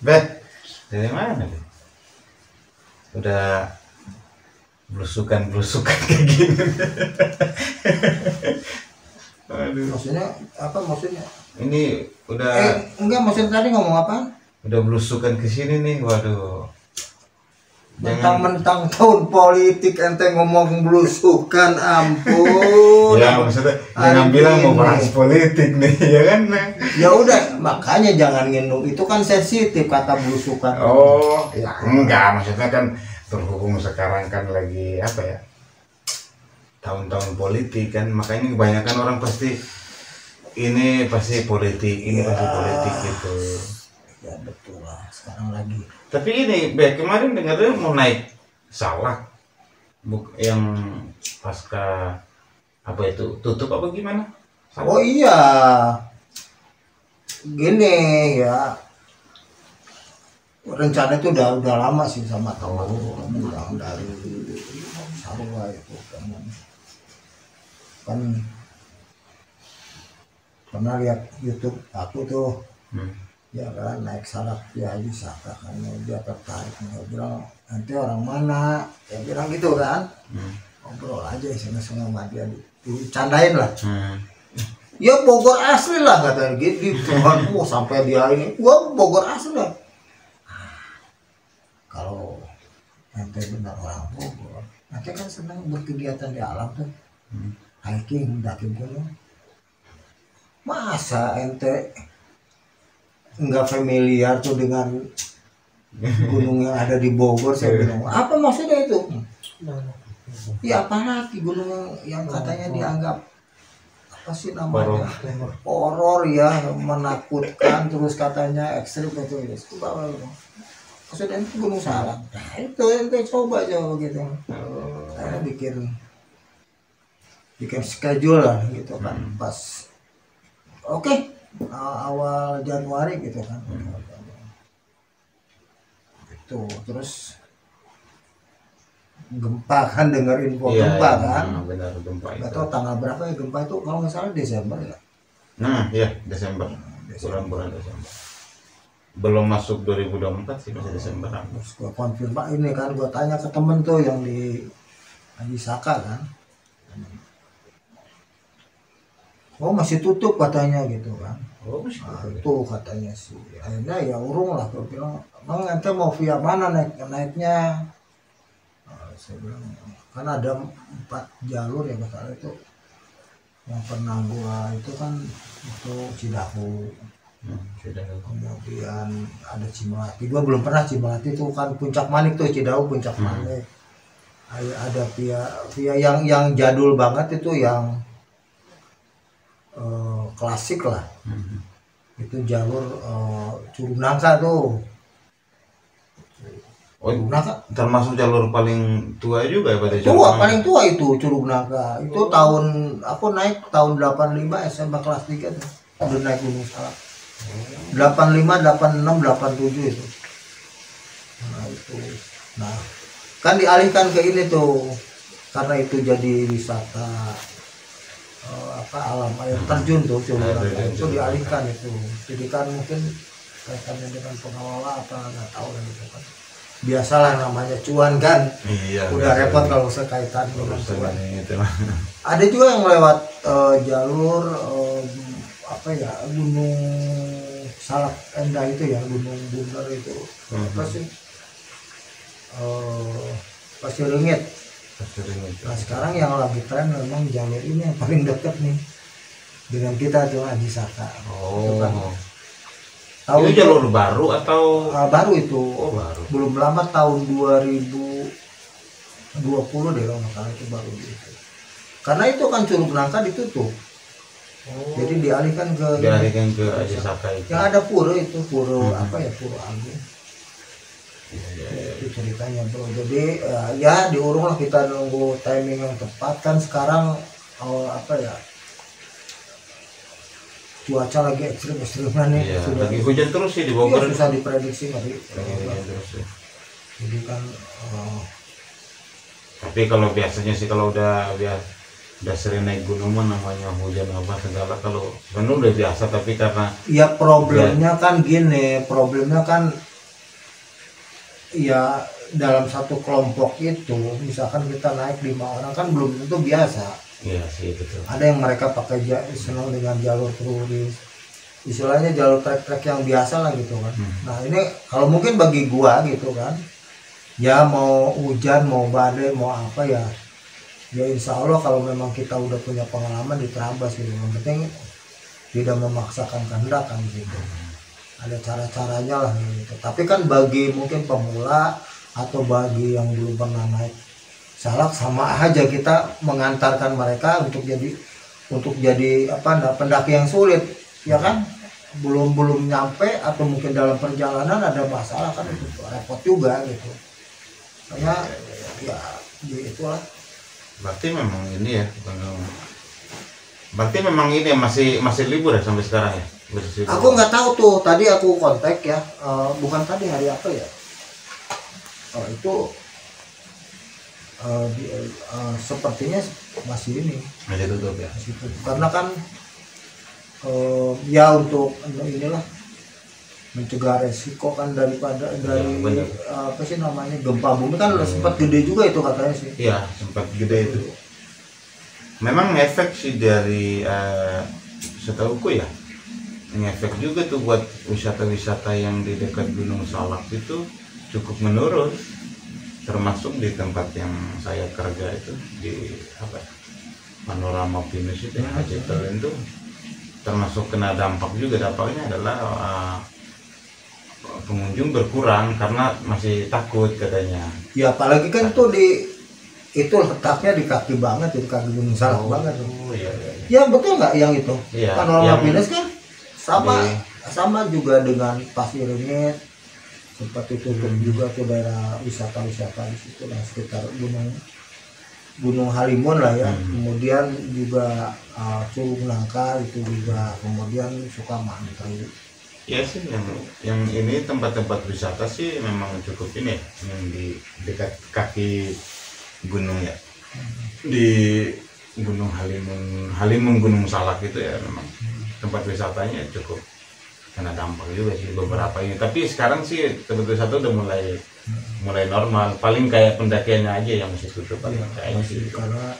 Bet, dari mana Beh? Udah blusukan kayak gini. Aduh. Maksudnya apa maksudnya? Ini udah Enggak, maksudnya tadi ngomong apa? udah blusukan ke sini nih, waduh. Mentang-mentang tahun politik ente ngomong belusukan, ampun. Ya maksudnya jangan bilang mau bahas politik nih, ya kan? Ya udah, makanya jangan nginum. Itu kan sensitif kata belusukan. Oh, ya enggak, maksudnya kan berhubung sekarang kan lagi apa ya? Tahun-tahun politik kan, makanya kebanyakan orang pasti ini pasti politik, ini pasti politik gitu. Ya betul lah, sekarang lagi. Tapi ini, Beh, kemarin dengarnya mau naik salak, yang pasca apa itu tutup apa gimana? Salak. Oh iya, gini ya, rencana itu udah lama sih sama teman yang dari Sarua itu kan pernah lihat YouTube aku tuh. Ya kan naik salak dia Haji Saka kan dia tertarik, dia bilang nanti orang mana, dia bilang gitu kan. Ngobrol aja sama dia, dicandain lah. Ya Bogor asli lah kata gitu kan. Sampai dia ini gua Bogor asli lah. Kalau ente benar orang Bogor, ente kan senang berkegiatan di alam tuh, hiking, mendaki gunung. Masa ente nggak familiar tuh dengan gunung yang ada di Bogor? Saya bilang apa maksudnya itu? Ya apalagi gunung yang katanya dianggap apa sih namanya horor ya, menakutkan, terus katanya ekstrim itu maksudnya itu Gunung Salak. Nah itu ente coba gitu. Saya bikin schedule lah gitu kan, pas oke. Awal Januari gitu kan. Itu terus gempa kan, dengar info gempa kan. Benar, gempa itu. Atau tanggal berapa ya gempa itu, kalau nggak salah Desember ya. Nah, iya Desember. Bulan Desember. Belum masuk 2024 sih, masih Desember. Terus gua konfirmasi ini kan, gua tanya ke temen tuh yang di Haji Saka kan. Oh masih tutup katanya gitu kan. Oh masih tutup. Itu katanya sih. Akhirnya ya urung lah, gue bilang emang ente mau via mana naiknya? Saya bilang kan ada 4 jalur ya masalah itu. Yang pernah gua itu kan itu Cidahu. Kemudian ada Cimelati. Gua belum pernah Cimelati, itu kan Puncak Manik tuh, Cidahu Puncak Manik. Ada via yang jadul banget itu, yang klasik lah. Itu jalur Curug Nangka tuh. Oh, termasuk jalur paling tua juga ya pada tua, paling tua itu Curug Nangka. Itu tahun aku naik tahun 85 SMA kelas 3 tuh. Udah naik Gunung Salak. 85, 86, 87 itu. Nah itu. Nah, kan dialihkan ke ini tuh. Karena itu jadi wisata alam air terjun tuh, itu dialihkan itu. Jadi kan mungkin kaitannya dengan pengelola apa nggak tahu kan gitu kan. Biasalah namanya cuan kan. Iya, udah repot kalau sekaitan dengan cuan. Itu. Ada juga yang lewat jalur apa ya, Gunung Salak Endah itu ya, Gunung Bundar itu. Apa sih? Pasir Ringit. Nah sekarang yang lagi tren memang jalur ini yang paling dekat nih dengan kita tuh Haji Saka. Oh. Tahu itu jalur baru atau baru itu? Oh, baru. Belum lama, tahun 2020 deh kalau nggak salah, itu baru gitu. Karena itu kan Curug Nangka ditutup. Jadi dialihkan ke Haji Saka itu. Yang ada pura itu, pura apa ya, Pura Agung. Itu ceritanya bro. Jadi ya diurung lah, kita nunggu timing yang tepat kan. Sekarang apa ya, cuaca lagi ekstrim-ekstrimnya nih. Iya, lagi hujan terus sih di Bogor. Susah diprediksi lagi. Terus ya. Jadi kan tapi kalau biasanya sih kalau udah sering naik gunung mah namanya hujan apa segala, kalau penuh udah biasa. Tapi karena ya problemnya kan gini, problemnya kan ya dalam satu kelompok itu misalkan kita naik 5 orang kan belum tentu biasa. Iya sih betul. Ada yang mereka pakai senang dengan jalur turis, istilahnya jalur trek-trek yang biasa lah gitu kan. Nah ini kalau mungkin bagi gua gitu kan, ya mau hujan mau badai mau apa ya insya Allah kalau memang kita udah punya pengalaman di Trabas gitu, yang penting tidak memaksakan kehendak kan gitu. Ada cara-caranya lah gitu. Tapi kan bagi mungkin pemula atau bagi yang belum pernah naik Salak sama aja kita mengantarkan mereka untuk jadi apa pendaki yang sulit ya kan, belum nyampe atau mungkin dalam perjalanan ada masalah kan itu repot juga gitu. Makanya ya itulah. Berarti memang ini ya, berarti memang ini masih libur ya sampai sekarang ya? Aku nggak tahu tuh, tadi aku kontak ya, bukan tadi hari apa ya? Itu sepertinya masih ini. Masih tutup ya? Masih tutup. Karena kan ya untuk inilah mencegah resiko kan dari apa sih namanya gempa bumi kan udah sempat gede juga itu katanya sih. Iya sempat gede itu. Memang efek sih dari setahuku ya, ngefek juga tuh buat wisata-wisata yang di dekat Gunung Salak itu cukup menurun, termasuk di tempat yang saya kerja itu di apa Panorama Pinus itu yang Ajetel itu termasuk kena dampak juga. Dampaknya adalah pengunjung berkurang karena masih takut katanya. Ya apalagi kan tuh itu letaknya di kaki banget, di kaki Gunung Salak banget. Iya. Ya betul nggak yang itu? Iya, Panorama Pinus kan sama juga dengan Pasir Ringit seperti tutup juga tuh daerah wisata di situ lah sekitar Gunung Halimun lah ya. Kemudian juga Curug Nangka itu juga, kemudian Sukamantri. Ya sih yang ini tempat-tempat wisata sih memang cukup ini yang di dekat kaki gunung ya, di Gunung Halimun Gunung Salak itu ya memang tempat wisatanya cukup kena dampak juga sih beberapa ini. Tapi sekarang sih tempat wisata udah mulai normal, paling kayak pendakiannya aja yang masih tutup paling kayaknya sih. Karena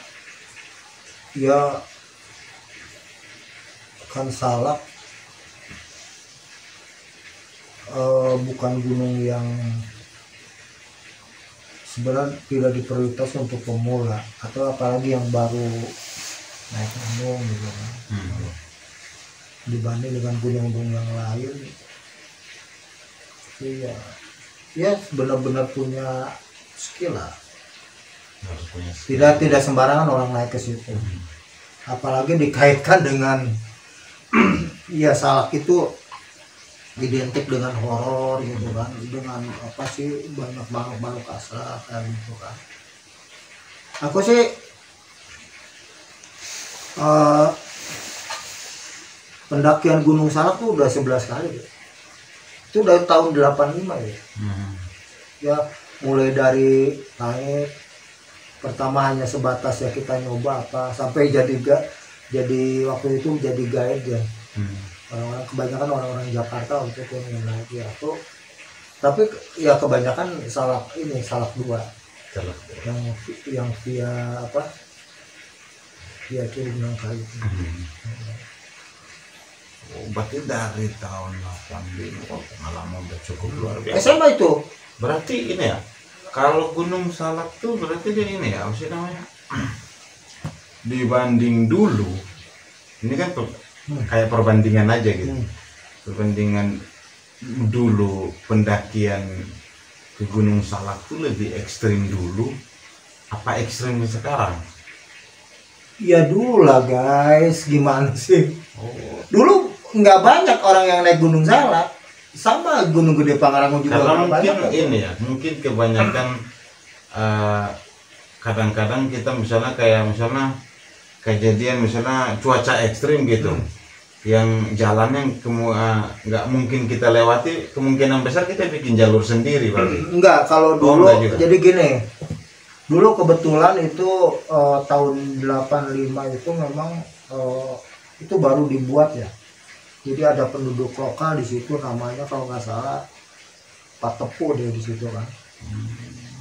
ya kan Salak bukan gunung yang sebenarnya tidak diprioritas untuk pemula atau apalagi yang baru naik gunung gitu kan. Dibanding dengan gunung-gunung yang lain ya benar-benar punya skill lah. Tidak sembarangan orang naik ke situ. Apalagi dikaitkan dengan ya Salak itu identik dengan horor gitu kan, dengan apa sih banyak makhluk asal kayak gitu kan. Aku sih pendakian Gunung Salak tuh udah 11 kali ya. Itu dari tahun 85 ya. Ya mulai dari naik pertama hanya sebatas ya kita nyoba apa sampai jadi waktu itu jadi guide ya. Orang-orang kebanyakan orang-orang Jakarta untuk yang naik ya tuh. Tapi ya kebanyakan Salak 2. Yang via apa? Via Curug Nangka itu. Berarti dari tahun 85 pengalaman udah cukup luar biasa. SMA itu. Berarti ini ya, kalau Gunung Salak tuh berarti dia ini ya, apa sih namanya? Dibanding dulu, ini kan kayak perbandingan aja gitu. Perbandingan dulu pendakian ke Gunung Salak tuh lebih ekstrim dulu, apa ekstrimnya sekarang? Ya dulu lah guys, gimana sih? Dulu nggak banyak orang yang naik Gunung Salak, sama Gunung Gede Pangrango juga. Karena mungkin ini ya, mungkin kebanyakan kadang-kadang kita misalnya kejadian misalnya cuaca ekstrim gitu, yang jalannya nggak mungkin kita lewati, kemungkinan besar kita bikin jalur sendiri berarti. Enggak, kalau dulu jadi gini. Dulu kebetulan itu tahun 85 itu memang itu baru dibuat ya. Jadi ada penduduk lokal di situ namanya kalau nggak salah Pak Tepu deh di situ kan.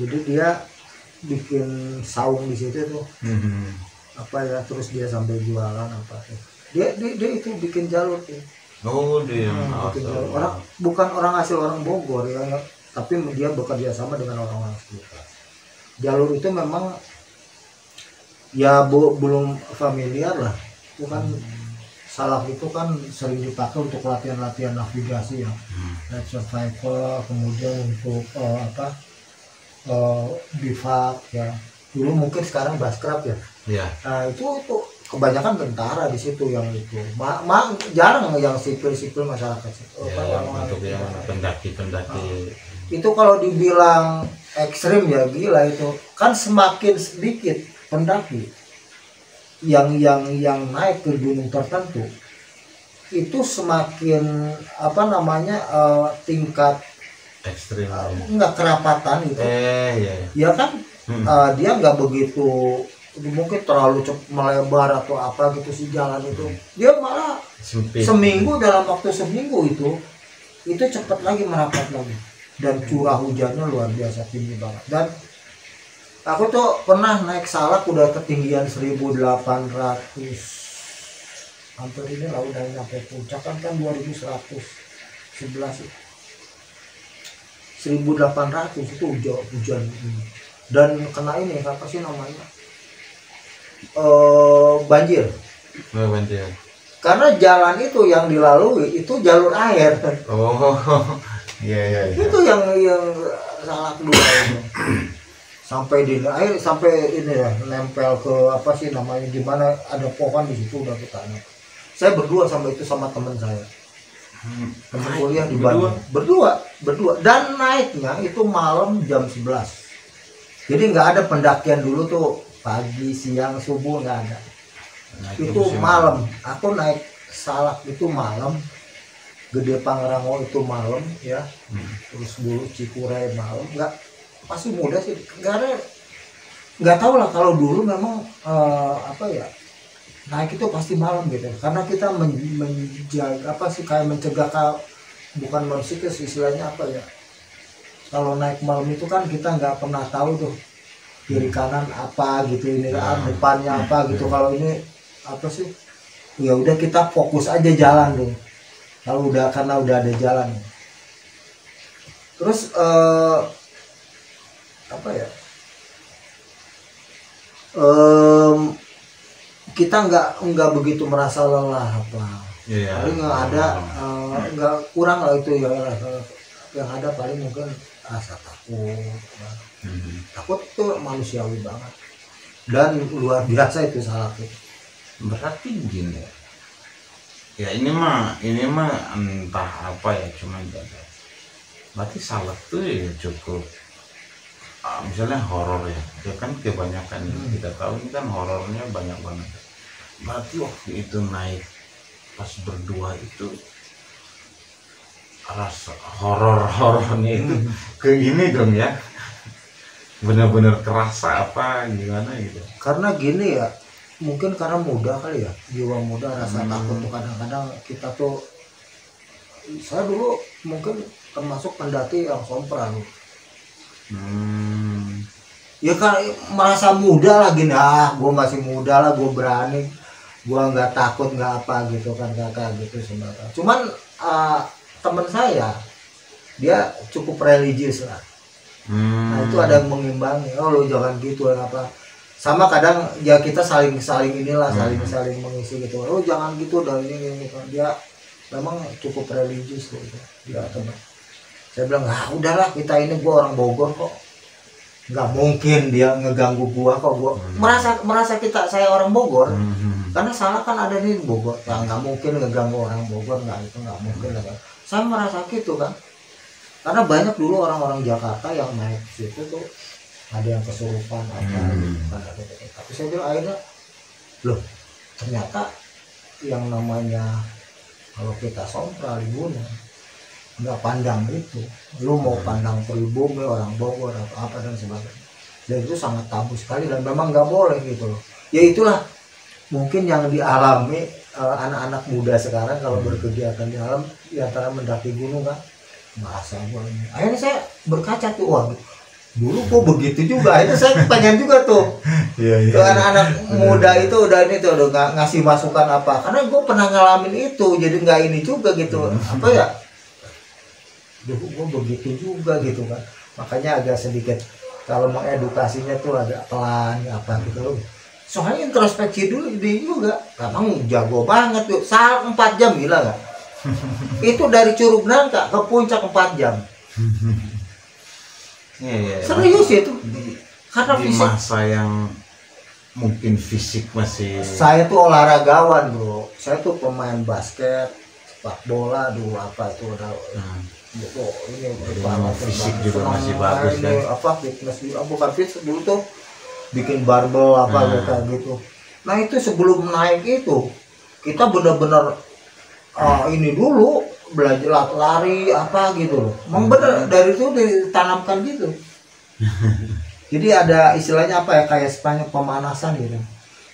Jadi dia bikin saung di situ tuh, apa ya, terus dia sambil jualan apa. Dia itu bikin jalur tuh. Oh, dia Bikin jalur. Orang bukan orang asli orang Bogor ya, tapi dia bekerja sama dengan orang-orang sekitar. Jalur itu memang ya belum familiar lah. Itu kan salak itu kan sering dipakai untuk latihan-latihan navigasi ya, night survival, kemudian untuk bivak ya. Dulu mungkin sekarang baskrap ya. Ya. Nah itu kebanyakan tentara di situ yang itu. Jarang yang sipil masyarakat situ. Ya, untuk yang pendaki-pendaki. Itu kalau dibilang ekstrim ya gila itu. Kan semakin sedikit pendaki yang naik ke gunung tertentu, itu semakin tingkat ekstrim enggak kerapatan itu. Ya kan dia nggak begitu mungkin terlalu melebar atau apa gitu si jalan itu. Dia malah seminggu, dalam waktu seminggu itu cepat lagi merapat lagi, dan curah hujannya luar biasa tinggi banget. Dan aku tuh pernah naik salak udah ketinggian 1800, hampir ini lah udah nyampe puncak kan 2111 itu. 1800 itu hujan dan kena ini apa sih namanya, banjir. Banjir karena jalan itu yang dilalui itu jalur air. Iya. Itu yang salak dua itu. Sampai di air, sampai ini ya, nempel ke apa sih namanya, gimana ada pohon di situ udah kita naik. Saya berdua sama teman saya, teman kuliah di Bandung, berdua dan naiknya itu malam jam 11. Jadi nggak ada pendakian dulu tuh pagi, siang, subuh, nggak ada. Itu malam. Aku naik salak itu malam, Gede Pangrango itu malam ya, terus dulu Cikuray malam. Masih muda sih, nggak tahu lah kalau dulu memang naik itu pasti malam gitu, karena kita menjaga kayak mencegah bukan mensikis istilahnya apa ya, kalau naik malam itu kan kita nggak pernah tahu tuh kiri kanan apa gitu, ini depannya apa gitu. Kalau ini apa sih, ya udah kita fokus aja jalan tuh, karena udah ada jalan. Terus kita nggak begitu merasa lelah apa. Paling nggak ada nggak kurang lah itu ya, yang ada paling mungkin rasa takut. Takut itu manusiawi banget dan luar biasa itu salak itu. Berarti gini ya, ini mah entah apa ya, cuman berarti salak tuh ya cukup misalnya horor ya kan kebanyakan kita tahu ini kan horornya banyak banget. Berarti waktu itu naik pas berdua itu rasa horornya itu ke ini dong ya, benar-benar kerasa apa gimana gitu. Karena gini ya, mungkin karena muda kali ya, jiwa muda, rasa takut tuh kadang-kadang kita tuh. Saya dulu mungkin termasuk pendaki yang sompral. Ya kan merasa muda lah gini, gue masih muda lah, gue berani, gue nggak takut nggak apa gitu kan, kakak gitu sebenarnya. Cuman teman saya dia cukup religius lah. Nah itu ada yang mengimbangi, lo jangan gitu apa. Sama kadang ya kita saling inilah, saling mengisi gitu. Lo jangan gitu dan ini gitu. Dia memang cukup religius gitu dia teman. Saya bilang udahlah, kita ini gua orang Bogor kok, nggak mungkin dia ngeganggu gua kok. Gua merasa saya orang Bogor, karena salah kan ada di Bogor, ya nggak mungkin ngeganggu orang Bogor, nggak mungkin lah. Saya merasa gitu kan, karena banyak dulu orang-orang Jakarta yang naik situ tuh ada yang kesurupan apa gitu. Tapi saya bilang akhirnya, loh ternyata yang namanya kalau kita sompral di gunung nggak pandang itu, lu mau pandang pribumi orang Bogor atau apa dan sebagainya, dan itu sangat tabu sekali dan memang nggak boleh gitu loh. Ya itulah mungkin yang dialami anak-anak muda sekarang kalau berkegiatan di alam, di antara mendaki gunung kan, merasa gua ini. Akhirnya saya berkaca tuh, Dulu kok begitu juga, itu saya pengen juga tuh. Iya, Tuh anak-anak muda itu udah ini tuh udah ngasih masukan apa, karena gue pernah ngalamin itu, jadi nggak ini juga gitu, apa ya, dulu gue begitu juga gitu kan, makanya agak sedikit kalau mengedukasinya tuh agak pelan apa gitu. Soalnya introspeksi dulu dia juga, emang jago banget tuh, 4 jam gila nggak? Itu dari Curug Nangka ke puncak 4 jam. Iya. Serius itu, karena Di fisik. masa yang mungkin fisik masih. Saya tuh olahragawan bro, saya tuh pemain basket, sepak bola dulu apa itu udah gitu. Ini memang fisik juga masih bagus kan. Apa fitness bukan fitness dulu tuh bikin barbel apa kayak gitu. Nah itu sebelum naik itu kita benar-benar ini dulu belajar lari apa gitu loh. Emang bener dari itu ditanamkan gitu. Jadi ada istilahnya apa ya, kayak sepanjang pemanasan gitu.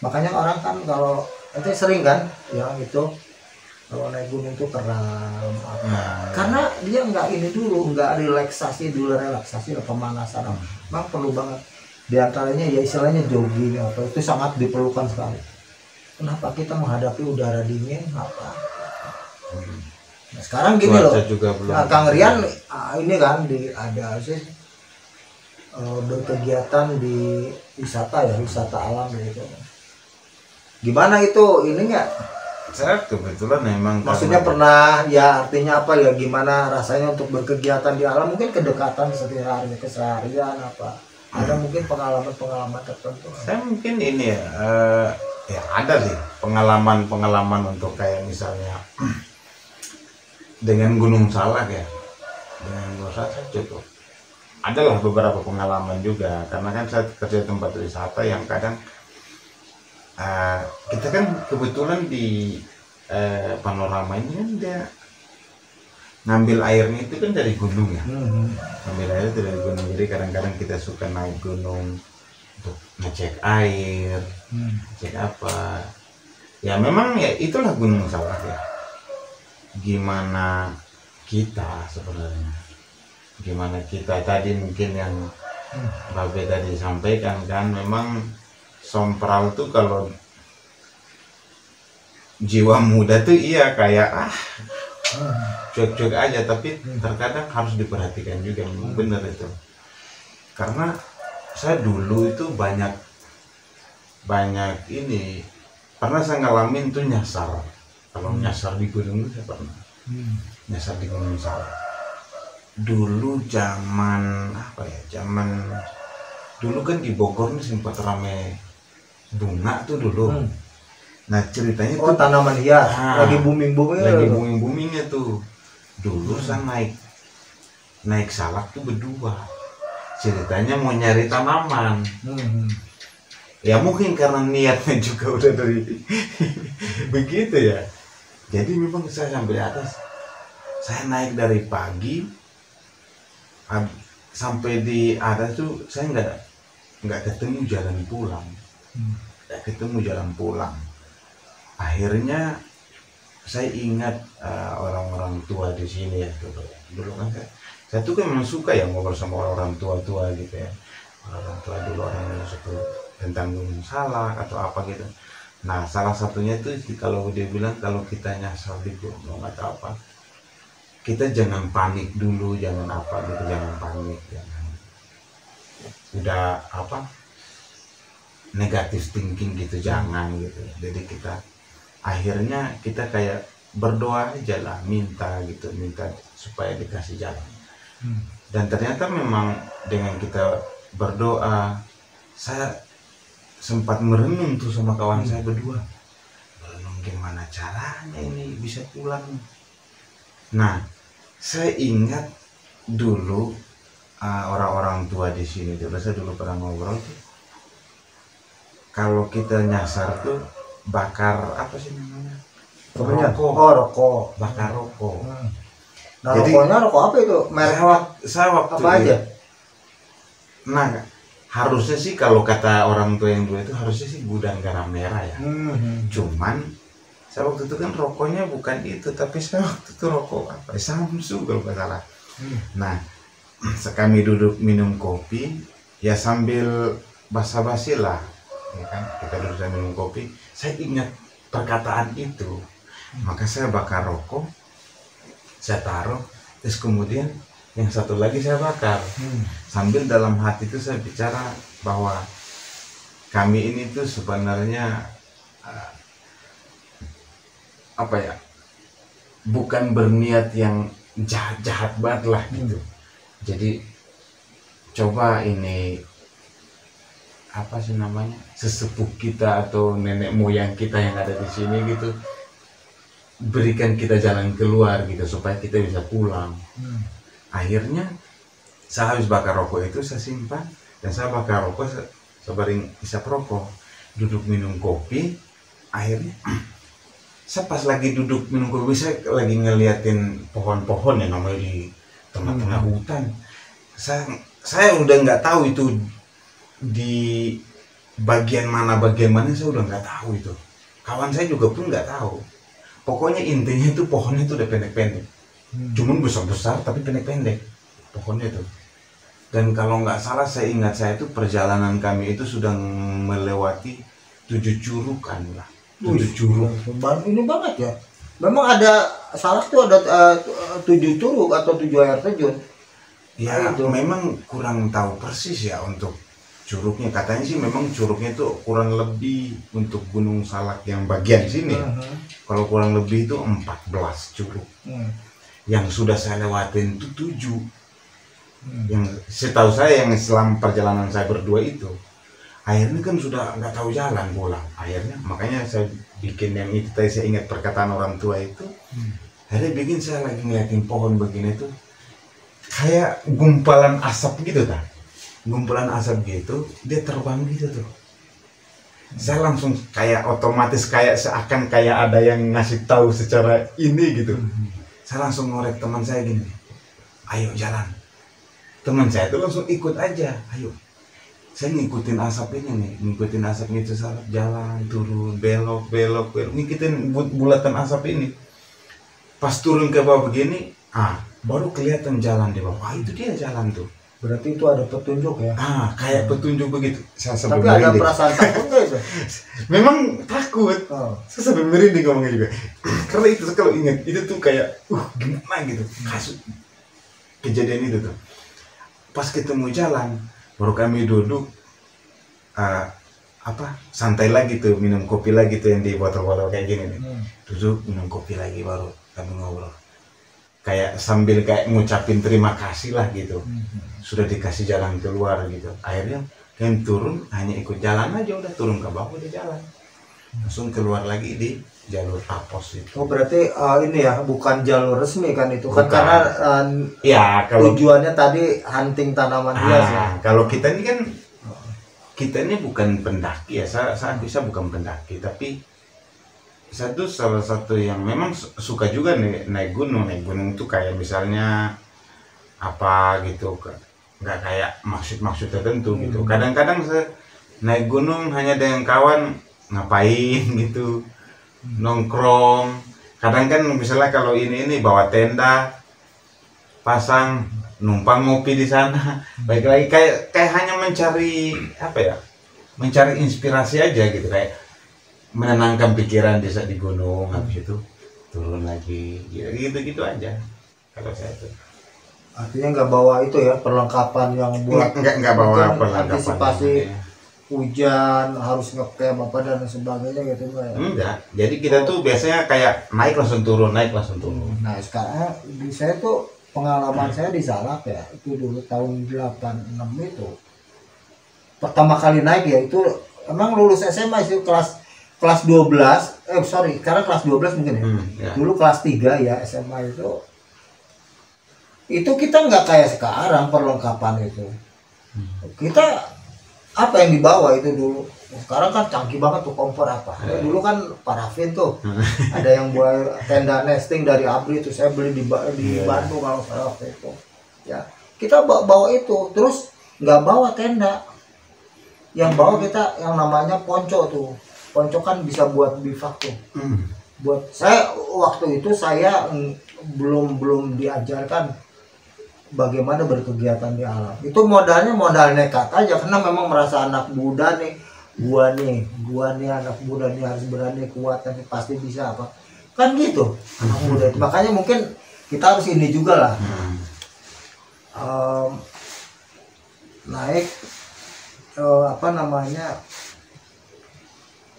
Makanya orang kan kalau itu sering kan yang itu kalau naik gunung tuh kram apa. Karena dia nggak ini dulu, nggak relaksasi dulu, relaksasi atau pemanasan. Memang perlu banget. Di antaranya ya istilahnya jogging apa itu sangat diperlukan sekali. Kenapa kita menghadapi udara dingin apa? Nah, sekarang gini loh, nah, Kang Rian ini kan ada sih berkegiatan di wisata ya, wisata alam gitu. Gimana itu ini nggak? Saya kebetulan memang maksudnya pernah ya, artinya apa ya, gimana rasanya untuk berkegiatan di alam, mungkin kedekatan sehari-hari keseharian apa, ada mungkin pengalaman tertentu. Saya mungkin ini ya ada sih pengalaman untuk kayak misalnya dengan Gunung Salak ya, dengan Gunung Salak saya cukup adalah beberapa pengalaman juga, karena kan saya kerja di tempat wisata yang kadang kita kan kebetulan di panorama ini kan dia ngambil airnya itu kan dari gunung ya, ngambil airnya itu dari gunung, jadi kadang-kadang kita suka naik gunung untuk ngecek air, cek apa ya, memang ya itulah Gunung Salak ya. Gimana kita sebenarnya, gimana kita tadi mungkin yang Babe tadi sampaikan kan, memang sompral tuh kalau jiwa muda tuh iya kayak cuek-cuek aja, tapi terkadang harus diperhatikan juga, bener itu. Karena saya dulu itu banyak ini pernah saya ngalamin tuh nyasar. Kalau nyasar di gunung itu saya pernah nyasar di Gunung Salak. Dulu zaman apa ya, zaman dulu kan di Bogor ini sempat rame bunga tuh dulu. Nah ceritanya tuh tanaman hias lagi boomingnya tuh. Dulu saya naik Salak tuh berdua. Ceritanya mau nyari tanaman. Ya mungkin karena niatnya juga udah dari begitu ya. Jadi memang saya sampai atas, saya naik dari pagi sampai di atas tuh saya nggak ketemu jalan pulang, Akhirnya saya ingat orang-orang tua di sini ya, dulu kan saya tuh kan memang suka ya ngobrol sama orang tua gitu ya, orang tua dulu, orang yang suka tentang Gunung Salak atau apa gitu. Nah salah satunya itu kalau dia bilang kalau kita nyasar di gunung atau apa, kita jangan panik dulu, jangan apa gitu, jangan panik, jangan udah apa negatif thinking gitu, jangan gitu. Jadi kita akhirnya kita kayak berdoa aja lah, minta supaya dikasih jalan. Dan ternyata memang dengan kita berdoa, saya sempat merenung tuh sama kawan saya berdua, merenung gimana caranya ini bisa pulang. Nah saya ingat dulu orang-orang tua di sini saya dulu pernah ngobrol tuh, kalau kita nyasar tuh bakar apa sih namanya, rokok, bakar rokok. Nah, jadi rokoknya rokok apa itu? Merek saya waktu apa aja? Nah harusnya sih kalau kata orang tua yang dulu itu harusnya sih Gudang Garam Merah ya. Cuman saya waktu itu kan rokoknya bukan itu, tapi saya waktu itu rokok apa? Samsu kalau nggak salah. Nah kami duduk minum kopi, ya sambil basa-basi lah, ya kan, kita duduk sambil minum kopi. Saya ingat perkataan itu, maka saya bakar rokok, saya taruh, terus kemudian yang satu lagi saya bakar. Sambil dalam hati itu saya bicara bahwa kami ini tuh sebenarnya apa ya, bukan berniat yang jahat-jahat banget lah gitu. Jadi coba ini apa sih namanya, sesepuh kita atau nenek moyang kita yang ada di sini gitu, berikan kita jalan keluar gitu supaya kita bisa pulang. Akhirnya saya habis bakar rokok itu saya simpan, dan saya bakar rokok sebaring isap rokok, duduk minum kopi. Akhirnya saya pas lagi duduk minum kopi, saya lagi ngeliatin pohon-pohon yang namanya di tengah-tengah hutan. Saya udah nggak tahu itu di bagian mana saya udah nggak tahu itu. Kawan saya juga pun nggak tahu. Pokoknya intinya itu pohonnya itu udah pendek-pendek. Cuman besar-besar tapi pendek-pendek pohonnya itu. Dan kalau nggak salah, saya ingat saya itu perjalanan kami itu sudah melewati 7 curukan lah. 7 curug. Ini banget ya. Memang ada salah tuh ada 7 curug atau 7 air terjun. Ya itu memang kurang tahu persis ya untuk curugnya. Katanya sih memang curugnya itu kurang lebih untuk Gunung Salak yang bagian sini. Kalau kurang lebih itu 14 curug. Yang sudah saya lewatin itu 7. Yang setahu saya yang selama perjalanan saya berdua itu, akhirnya kan sudah nggak tahu jalan pulang. Akhirnya makanya saya bikin yang itu tadi, saya ingat perkataan orang tua itu. Akhirnya bikin saya lagi ngeliatin pohon begini tuh kayak gumpalan asap gitu kan. Gumpalan asap gitu, dia terbang gitu tuh. Saya langsung kayak otomatis kayak seakan kayak ada yang ngasih tahu secara ini gitu. Saya langsung ngorek teman saya gini, ayo jalan. Teman saya tuh langsung ikut aja, ayo. Saya ngikutin asap ini nih, ngikutin asap itu, jalan turun belok ngikutin bulatan asap ini. Pas turun ke bawah begini, baru kelihatan jalan di bawah. Itu dia jalan tuh. Berarti itu ada petunjuk ya? Kayak petunjuk begitu. Tapi ada perasaan takut nggak itu? Memang takut. Saya sampai merinding ngomongnya juga. Karena itu kalau ingat itu tuh kayak gimana gitu. Kasus kejadian itu tuh. Pas ketemu jalan, baru kami duduk santai lagi tuh, minum kopi lagi tuh yang di botol-botol kayak gini nih. Duduk minum kopi lagi, baru kami ngobrol. Kayak sambil kayak ngucapin terima kasih lah gitu. Sudah dikasih jalan keluar gitu. Akhirnya kan turun, hanya ikut jalan aja, udah turun ke bawah udah jalan. Langsung keluar lagi di jalur Tapos itu. Oh berarti ini ya, bukan jalur resmi kan itu? Bukan. Kan karena ya, kalau tujuannya tadi hunting tanaman hias ya. Kalau kita ini kan kita ini bukan pendaki ya, saya bisa bukan pendaki, tapi saya tuh salah satu yang memang suka juga nih naik gunung tuh kayak misalnya apa gitu, nggak kayak maksud tertentu gitu. Kadang-kadang saya naik gunung hanya dengan kawan, ngapain gitu, nongkrong. Kadang kan misalnya kalau ini bawa tenda, pasang, numpang ngopi di sana. Baik lagi kayak hanya mencari apa ya, mencari inspirasi aja gitu, kayak menenangkan pikiran di gunung. Habis itu turun lagi gitu aja kalau saya tuh. Artinya nggak bawa itu ya, perlengkapan yang buat nggak bawa perlengkapan antisipasi hujan, harus ngecamp apa dan sebagainya gitu enggak. Jadi kita tuh biasanya kayak naik langsung turun. Nah sekarang di saya tuh pengalaman saya di Salak ya, itu dulu tahun 86 itu pertama kali naik ya, itu emang lulus SMA sih, kelas 12, sekarang kelas 12 mungkin ya. Dulu kelas 3 ya SMA itu kita nggak kayak sekarang perlengkapan itu. Kita apa yang dibawa itu dulu. Sekarang kan canggih banget tuh, kompor apa. Dulu kan parafin tuh. Ada yang buat tenda nesting dari ABRI itu, saya beli di Bandung kalau salah waktu itu. Ya, kita bawa itu, terus nggak bawa tenda. Yang bawa kita yang namanya ponco tuh. Ponco kan bisa buat bivak tuh. Buat saya waktu itu saya belum diajarkan bagaimana berkegiatan di alam. Itu modalnya modal nekat aja, karena memang merasa anak muda nih, gua nih anak muda nih harus berani, kuat, nanti pasti bisa apa. Kan gitu anak muda itu. Makanya mungkin kita harus ini juga lah. Naik apa namanya,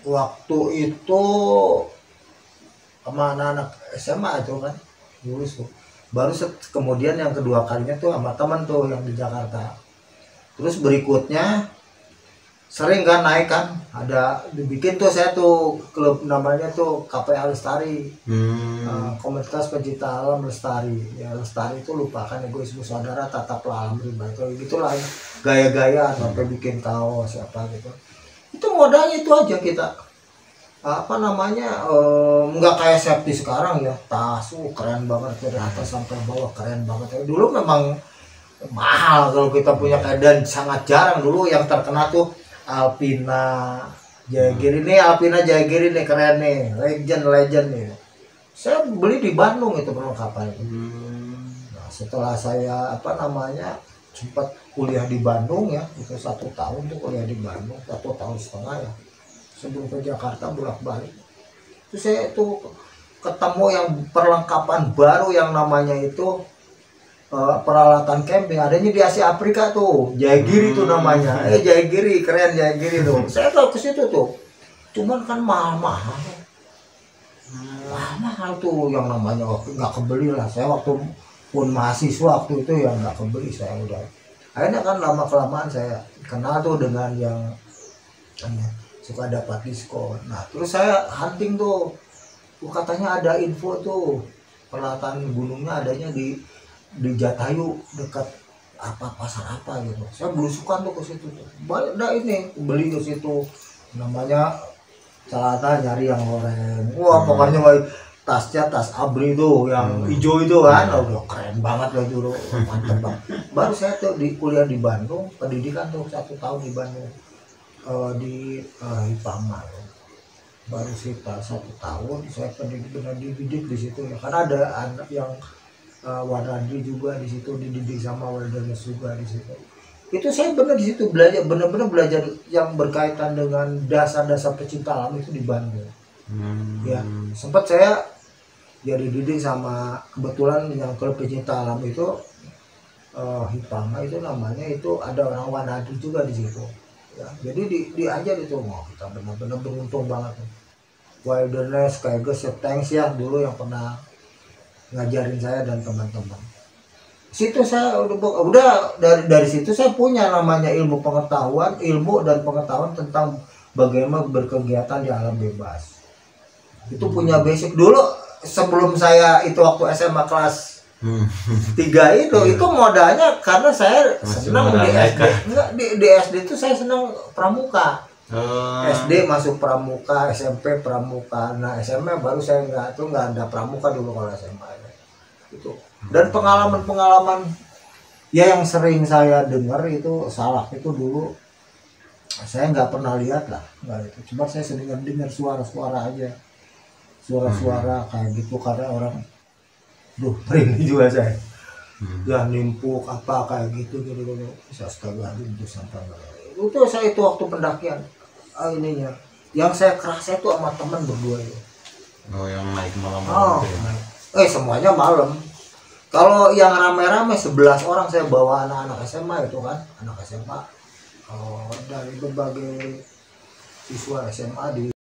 waktu itu sama anak-anak SMA itu kan lulus tuh. Baru kemudian yang kedua kalinya tuh sama teman tuh yang di Jakarta. Terus berikutnya sering kan naik kan, ada dibikin tuh saya tuh klub namanya tuh KPA Lestari, Komunitas Pecinta Alam Lestari. Ya Lestari itu lupakan egoisme saudara, tataplah alam rimba, itu gitulah gaya-gaya sampai bikin kaos apa gitu. Itu modalnya itu aja kita apa namanya, nggak kayak safety sekarang ya, tas keren banget dari atas sampai bawah, keren banget. Dulu memang mahal kalau kita punya, dan sangat jarang dulu yang terkena tuh Alpina Jayagiri nih, Alpina Jayagiri nih keren nih, legend nih. Saya beli di Bandung itu perlengkapannya. Nah, setelah saya apa namanya sempat kuliah di Bandung ya, itu 1 tahun tuh kuliah di Bandung, 1,5 tahun ya. Sebelum ke Jakarta bolak-balik, itu saya tuh ketemu yang perlengkapan baru yang namanya itu peralatan camping, adanya di Asia Afrika tuh, Jayagiri tuh namanya, Jayagiri, keren Jayagiri tuh. Saya tahu ke situ tuh, cuman kan mahal tuh yang namanya, waktu nggak kebeli lah. Saya waktu pun mahasiswa waktu itu yang nggak kebeli, saya udah. Akhirnya kan lama kelamaan saya kenal tuh dengan yang suka dapat diskon. Nah terus saya hunting tuh, katanya ada info tuh peralatan gunungnya adanya di Jatayu dekat apa pasar apa gitu. Saya belusukan tuh ke situ tuh. Ini beli ke situ, namanya celana nyari yang oranye. Wah pokoknya tasnya tas abri tuh yang hijau itu kan, udah keren banget lah dulu, mantep banget. Baru saya tuh kuliah di Bandung, pendidikan tuh 1 tahun di Bandung. Di Hipama ya. Baru sekitar 1 tahun saya dididik di situ ya, karena ada anak yang Wanadri juga di situ, dididik sama Wilderness juga di situ. Itu saya benar di situ belajar, benar-benar belajar yang berkaitan dengan dasar-dasar pecinta alam itu di Bandung. Ya sempat saya jadi didik sama, kebetulan yang klub pecinta alam itu Hipama itu namanya, itu ada orang Wanadri juga di situ. Ya, jadi diajar itu, kita benar-benar beruntung banget. Wilderness kayak Tanks ya dulu yang pernah ngajarin saya dan teman-teman. Situ saya udah dari situ saya punya namanya ilmu dan pengetahuan tentang bagaimana berkegiatan di alam bebas. Itu punya basic dulu sebelum saya itu waktu SMA kelas 3 itu modalnya karena saya senang di SD. Di SD itu saya senang pramuka. SD masuk pramuka, SMP pramuka. Nah SMA baru saya nggak ada pramuka dulu kalau SMA itu. Dan pengalaman ya yang sering saya dengar itu salah itu dulu. Saya nggak pernah lihat lah, nggak itu. Cuma saya sering dengar suara-suara aja, suara-suara kayak gitu, karena orang ini juga saya ya nimpuk apa kayak gitu bisa astaga itu sampai itu saya itu waktu pendakian ininya yang saya kerasa itu sama teman berdua itu. Yang naik malam ya? Semuanya malam. Kalau yang rame-rame 11 orang saya bawa anak-anak SMA itu kan, anak SMA dari berbagai siswa SMA di